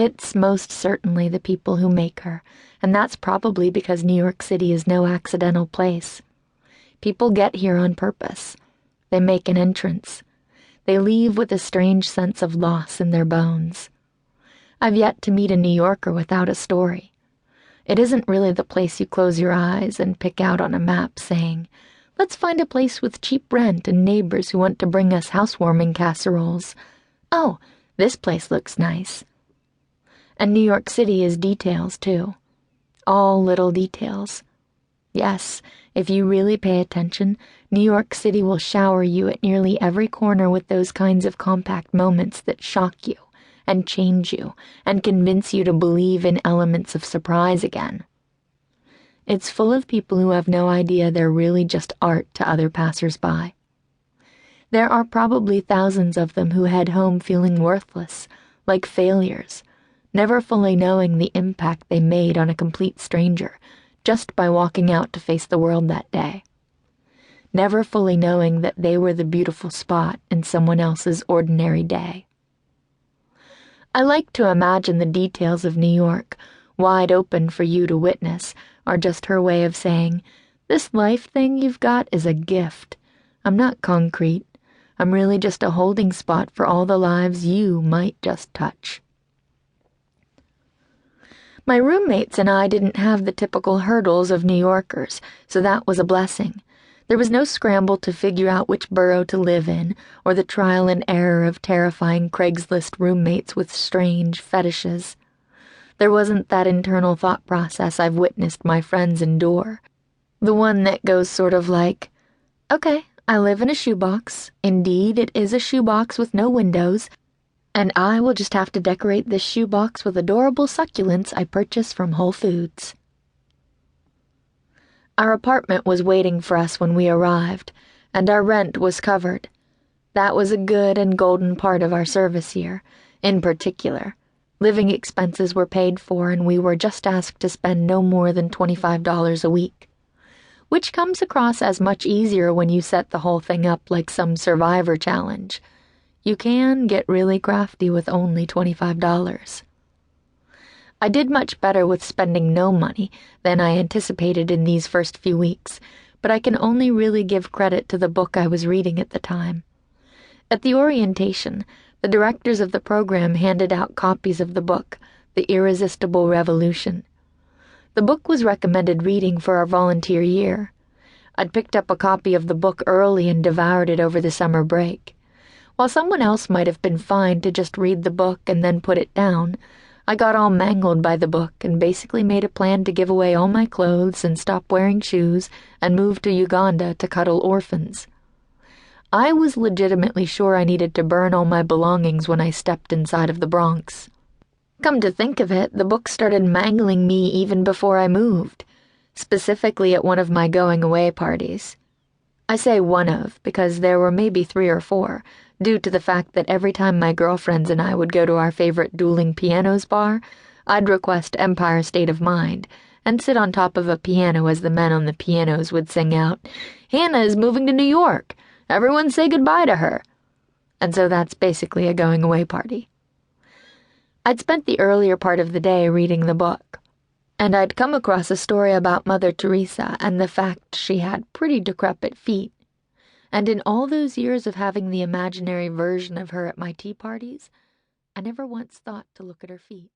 It's most certainly the people who make her, and that's probably because New York City is no accidental place. People get here on purpose. They make an entrance. They leave with a strange sense of loss in their bones. I've yet to meet a New Yorker without a story. It isn't really the place you close your eyes and pick out on a map saying, "Let's find a place with cheap rent and neighbors who want to bring us housewarming casseroles. Oh, this place looks nice." And New York City is details, too. All little details. Yes, if you really pay attention, New York City will shower you at nearly every corner with those kinds of compact moments that shock you and change you and convince you to believe in elements of surprise again. It's full of people who have no idea they're really just art to other passers-by. There are probably thousands of them who head home feeling worthless, like failures, never fully knowing the impact they made on a complete stranger just by walking out to face the world that day. Never fully knowing that they were the beautiful spot in someone else's ordinary day. I like to imagine the details of New York, wide open for you to witness, are just her way of saying, "This life thing you've got is a gift. I'm not concrete. I'm really just a holding spot for all the lives you might just touch." My roommates and I didn't have the typical hurdles of New Yorkers, so that was a blessing. There was no scramble to figure out which borough to live in, or the trial and error of terrifying Craigslist roommates with strange fetishes. There wasn't that internal thought process I've witnessed my friends endure. The one that goes sort of like, "Okay, I live in a shoebox. Indeed, it is a shoebox with no windows. And I will just have to decorate this shoebox with adorable succulents I purchased from Whole Foods." Our apartment was waiting for us when we arrived, and our rent was covered. That was a good and golden part of our service year. In particular, living expenses were paid for and we were just asked to spend no more than $25 a week, which comes across as much easier when you set the whole thing up like some Survivor challenge. You can get really crafty with only $25. I did much better with spending no money than I anticipated in these first few weeks, but I can only really give credit to the book I was reading at the time. At the orientation, the directors of the program handed out copies of the book, The Irresistible Revolution. The book was recommended reading for our volunteer year. I'd picked up a copy of the book early and devoured it over the summer break. While someone else might have been fine to just read the book and then put it down, I got all mangled by the book and basically made a plan to give away all my clothes and stop wearing shoes and move to Uganda to cuddle orphans. I was legitimately sure I needed to burn all my belongings when I stepped inside of the Bronx. Come to think of it, the book started mangling me even before I moved, specifically at one of my going-away parties. I say one of because there were maybe 3 or 4, due to the fact that every time my girlfriends and I would go to our favorite dueling pianos bar, I'd request Empire State of Mind and sit on top of a piano as the men on the pianos would sing out, "Hannah is moving to New York. Everyone say goodbye to her." And so that's basically a going-away party. I'd spent the earlier part of the day reading the book, and I'd come across a story about Mother Teresa and the fact she had pretty decrepit feet. And in all those years of having the imaginary version of her at my tea parties, I never once thought to look at her feet.